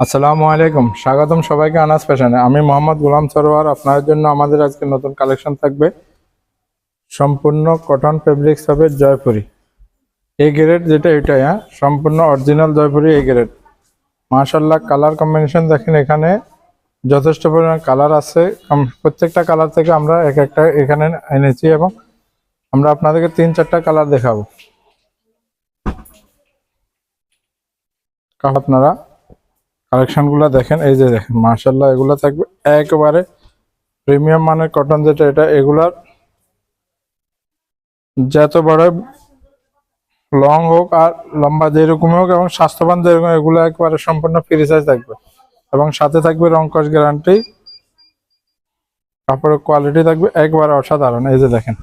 আসসালামু আলাইকুম, স্বাগতম সবাইকে আনাস ফ্যাশনে। আমি মোহাম্মদ গোলাম সরোয়ার। আপনাদের জন্য আমাদের আজকে নতুন কালেকশন থাকবে। সম্পূর্ণ কটন ফেব্রিক্স হবে জয়পুরি এই গ্রেড, যেটা এটাই সম্পূর্ণ অরিজিনাল জয়পুরি এই গ্রেড। মাশাআল্লাহ, কালার কম্বিনেশন দেখেন, এখানে যথেষ্ট পরিমাণ কালার আছে। প্রত্যেকটা কালার থেকে আমরা এক একটা এখানে এনেছি এবং আমরা আপনাদেরকে 3-4টা কালার দেখাবো। আপনারা কালেকশনগুলো দেখেন, এই যে দেখেন, মাশাআল্লাহ এগুলো থাকবে একেবারে প্রিমিয়াম মানের কটন, যেটা এটা এগুলার যত বড় লং হোক আর লম্বা যেরকম হোক এবং স্বাস্থ্যবান যেরকম, এগুলো একবারে সম্পূর্ণ ফ্রি সাইজ থাকবে এবং সাথে থাকবে রংকশ গ্যারান্টি। কাপড়ের কোয়ালিটি থাকবে একবারে অসাধারণ। এই যে দেখেন,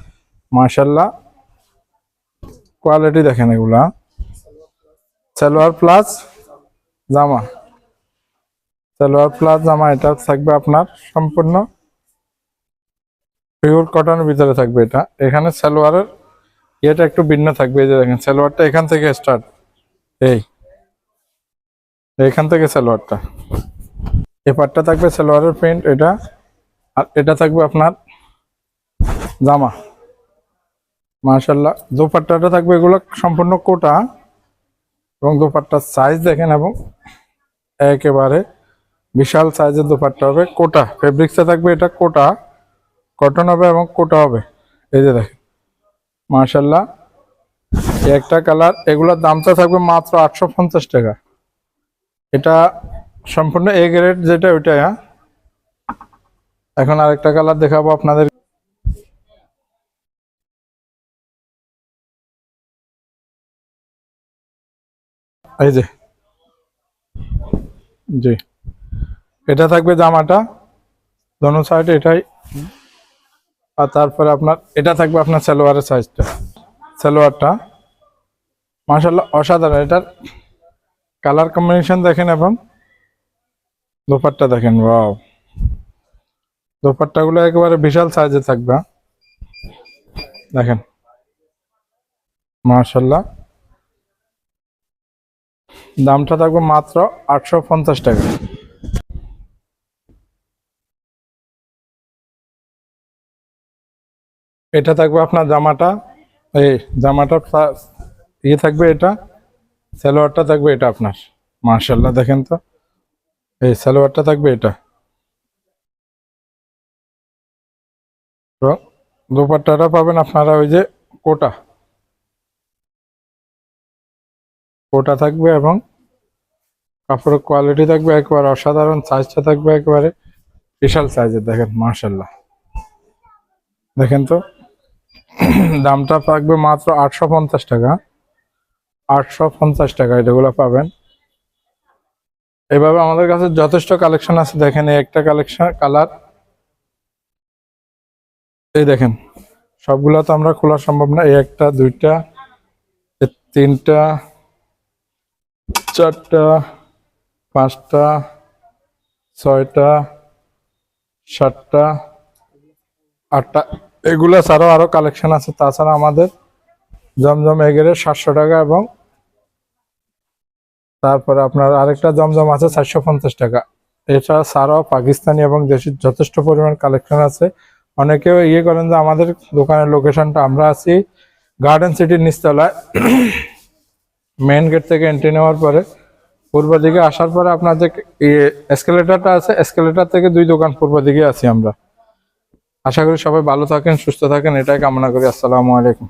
মাশাআল্লাহ কোয়ালিটি দেখেন, এগুলা সালোয়ার প্লাস জামা, সালোয়ার প্লাস জামা, এটা থাকবে আপনার সম্পূর্ণ পিওর কটনের ভিতরে থাকবে। এটা এখানে সালোয়ারের এটা একটু ভিন্ন থাকবে। এই যে দেখেন, সালোয়ারটা এখান থেকে স্টার্ট, এখান থেকে সালোয়ারটা, এই পাটটা থাকবে সালোয়ারের প্রিন্ট এটা, আর এটা থাকবে আপনার জামা। মাশাআল্লাহ, দোপাট্টাটা থাকবে এগুলো সম্পূর্ণ কোটা এবং দোপাট্টার সাইজ দেখেন, এবং একেবারে বিশাল সাইজের দোপাট্টা হবে। কোটা ফেব্রিক্সে থাকবে, এটা কোটা কটন হবে এবং কোটা হবে। এই যে দেখেন, মাশাআল্লাহ একটা কালার, এগুলোর দামটা থাকবে মাত্র 850 টাকা। এটা সম্পূর্ণ এ গ্রেড, যেটা ওইটা। এখন আরেকটা কালার দেখাবো আপনাদের। এই যে জি, এটা থাকবে জামাটা দোনো সাইড এটাই, আর তারপরে আপনার এটা থাকবে আপনার সালোয়ারের সাইজটা, সালোয়ারটা মাশাআল্লাহ অসাধারণ। এটার কালার কম্বিনেশন দেখেন এবং দোপাট্টা দেখেন, ওয়াও, দোপাট্টাগুলো একেবারে বিশাল সাইজে থাকবে। দেখেন মাশাআল্লাহ, দামটা থাকবে মাত্র 850 টাকা। এটা থাকবে আপনার জামাটা, এই জামাটা ইয়ে থাকবে, এটা সালোয়ারটা থাকবে এটা আপনার। মাশাআল্লাহ দেখেন তো, এই সালোয়ারটা থাকবে এটা, তো দোপাট্টাটা পাবেন আপনারা ওই যে কোটা, কোটা থাকবে এবং কাপড়ের কোয়ালিটি থাকবে একবারে অসাধারণ। সাইজটা থাকবে একেবারে বিশাল সাইজের। দেখেন মাশাআল্লাহ, দেখেন তো দামটা থাকবে মাত্র 850 টাকা। 850 টাকা এগুলো পাবেন। এভাবে আমাদের কাছে যথেষ্ট কালেকশন আছে। দেখেন এই একটা কালেকশন কালার, এই দেখেন, সবগুলা তো আমরা খোলা সম্ভব না। এই একটা, দুইটা, তিনটা, চারটা, পাঁচটা, ছয়টা, সাতটা, আটটা, এগুলা ছাড়াও আরো কালেকশন আছে। তাছাড়া আমাদের জমজম এগেরে 700 টাকা, এবং তারপরে আপনার আরেকটা জমজম আছে 450 টাকা। এছাড়া ছাড়াও পাকিস্তানি এবং দেশের যথেষ্ট পরিমাণ কালেকশন আছে। অনেকেও ইয়ে করেন যে আমাদের দোকানের লোকেশনটা, আমরা আছি গার্ডেন সিটির নিচতলায়, মেইন গেট থেকে এন্ট্রি নেওয়ার পরে পূর্ব দিকে আসার পরে আপনার যে এসকেলেটারটা আছে, এসকেলেটার থেকে 2 দোকান পূর্ব দিকে আছি আমরা। আশা করি সবাই ভালো থাকেন, সুস্থ থাকেন, এটাই কামনা করি। আসসালামু আলাইকুম।